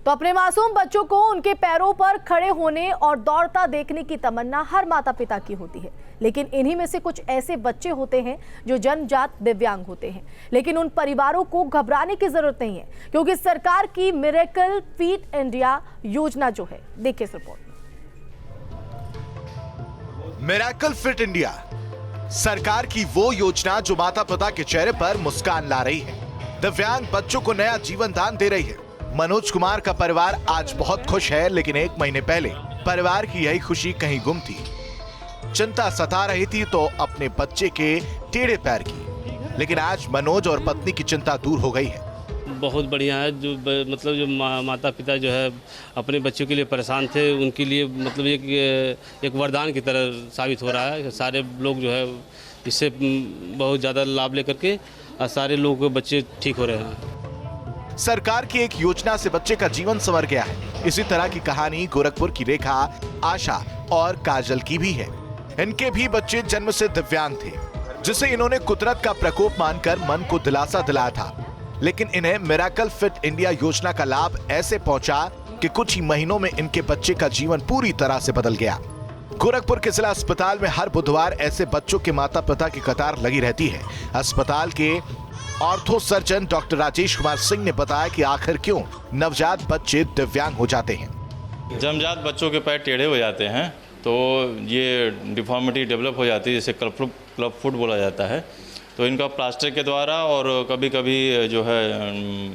तो अपने मासूम बच्चों को उनके पैरों पर खड़े होने और दौड़ता देखने की तमन्ना हर माता पिता की होती है, लेकिन इन्हीं में से कुछ ऐसे बच्चे होते हैं जो जन्मजात दिव्यांग होते हैं। लेकिन उन परिवारों को घबराने की जरूरत नहीं है, क्योंकि सरकार की मिरेकल फिट इंडिया योजना जो है, देखिए इस रिपोर्ट में। मिरेकल फिट इंडिया सरकार की वो योजना जो माता पिता के चेहरे पर मुस्कान ला रही है, दिव्यांग बच्चों को नया जीवन दान दे रही है। मनोज कुमार का परिवार आज बहुत खुश है, लेकिन 1 महीने पहले परिवार की यही खुशी कहीं गुम थी। चिंता सता रही थी तो अपने बच्चे के टेढ़े पैर की, लेकिन आज मनोज और पत्नी की चिंता दूर हो गई है। बहुत बढ़िया है। जो मतलब जो माता पिता जो है अपने बच्चों के लिए परेशान थे, उनके लिए मतलब एक वरदान की तरह साबित हो रहा है। सारे लोग जो है इससे बहुत ज़्यादा लाभ लेकर के सारे लोगों के बच्चे ठीक हो रहे हैं। सरकार की एक योजना से बच्चे का जीवन संवर गया है। इसी तरह की कहानी गोरखपुर की रेखा, आशा और काजल की भी है। इनके भी बच्चे जन्म से दिव्यांग थे, जिसे इन्होंने कुदरत का प्रकोप मानकर मन को दिलासा दिलाया था। लेकिन इन्हें मिरेकल फिट इंडिया योजना का लाभ ऐसे पहुंचा कि कुछ ही महीनों में इनके बच्चे का जीवन पूरी तरह से बदल गया। गोरखपुर के जिला अस्पताल में हर बुधवार ऐसे बच्चों के माता पिता की कतार लगी रहती है। अस्पताल के ortho surgeon doctor Rajesh Kumar Singh ने बताया कि आखिर क्यों नवजात बच्चे दिव्यांग हो जाते हैं। जन्मजात बच्चों के पैर टेढ़े हो जाते हैं तो ये डिफॉर्मिटी डेवलप हो जाती है, जिसे क्लब फुट बोला जाता है। तो इनका प्लास्टर के द्वारा और कभी कभी जो है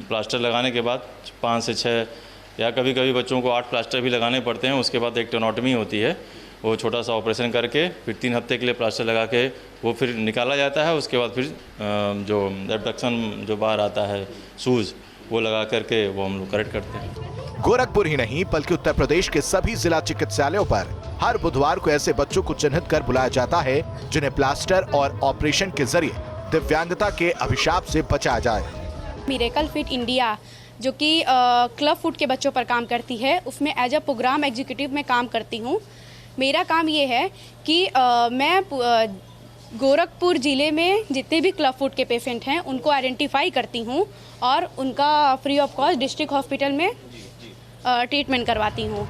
प्लास्टर लगाने के बाद 5 से 6 या कभी कभी बच्चों को 8 प्लास्टर भी लगाने पड़ते हैं। उसके बाद एक टेनोटमी होती है, वो छोटा सा ऑपरेशन करके फिर 3 हफ्ते के लिए प्लास्टर लगा के वो फिर निकाला जाता है। उसके बाद फिर जो एब्डक्शन जो बाहर आता है शूज़, वो लगा करके वो हम लोग करेक्ट करते हैं। गोरखपुर ही नहीं बल्कि उत्तर प्रदेश के सभी जिला चिकित्सालयों पर हर बुधवार को ऐसे बच्चों को चिन्हित कर बुलाया जाता है, जिन्हें प्लास्टर और ऑपरेशन के जरिए दिव्यांगता के अभिशाप से बचाया जाए। मिरेकल फिट इंडिया जो कि क्लब फुट के बच्चों पर काम करती है, उसमें एज अ प्रोग्राम एग्जीक्यूटिव में काम करती हूँ। मेरा काम ये है कि मैं गोरखपुर ज़िले में जितने भी क्लब फुट के पेशेंट हैं उनको आइडेंटिफाई करती हूँ और उनका free of cost district hospital में ट्रीटमेंट करवाती हूँ।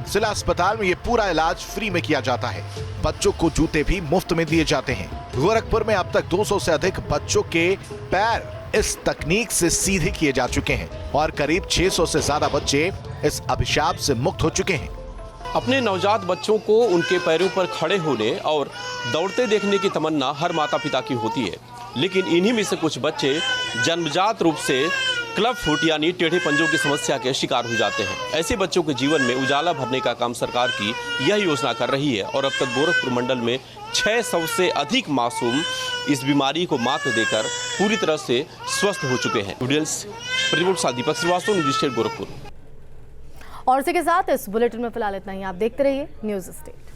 जिला अस्पताल में ये पूरा इलाज फ्री में किया जाता है। बच्चों को जूते भी मुफ्त में दिए जाते हैं। गोरखपुर में अब तक 200 से अधिक बच्चों के पैर इस तकनीक से सीधे किए जा चुके हैं और करीब 600 से ज्यादा बच्चे इस अभिशाप से मुक्त हो चुके हैं। अपने नवजात बच्चों को उनके पैरों पर खड़े होने और दौड़ते देखने की तमन्ना हर माता पिता की होती है, लेकिन इन्हीं में से कुछ बच्चे जन्मजात रूप से क्लब फुट यानी टेढ़े पंजों की समस्या के शिकार हो जाते हैं। ऐसे बच्चों के जीवन में उजाला भरने का काम सरकार की यह योजना कर रही है और अब तक गोरखपुर मंडल में 600 से अधिक मासूम इस बीमारी को मात देकर पूरी तरह से स्वस्थ हो चुके हैं। प्रतिनिधि दीपक श्रीवास्तव, न्यूज़ स्टेट गोरखपुर। और इसी के साथ इस बुलेटिन में फिलहाल इतना ही। आप देखते रहिए न्यूज़ स्टेट।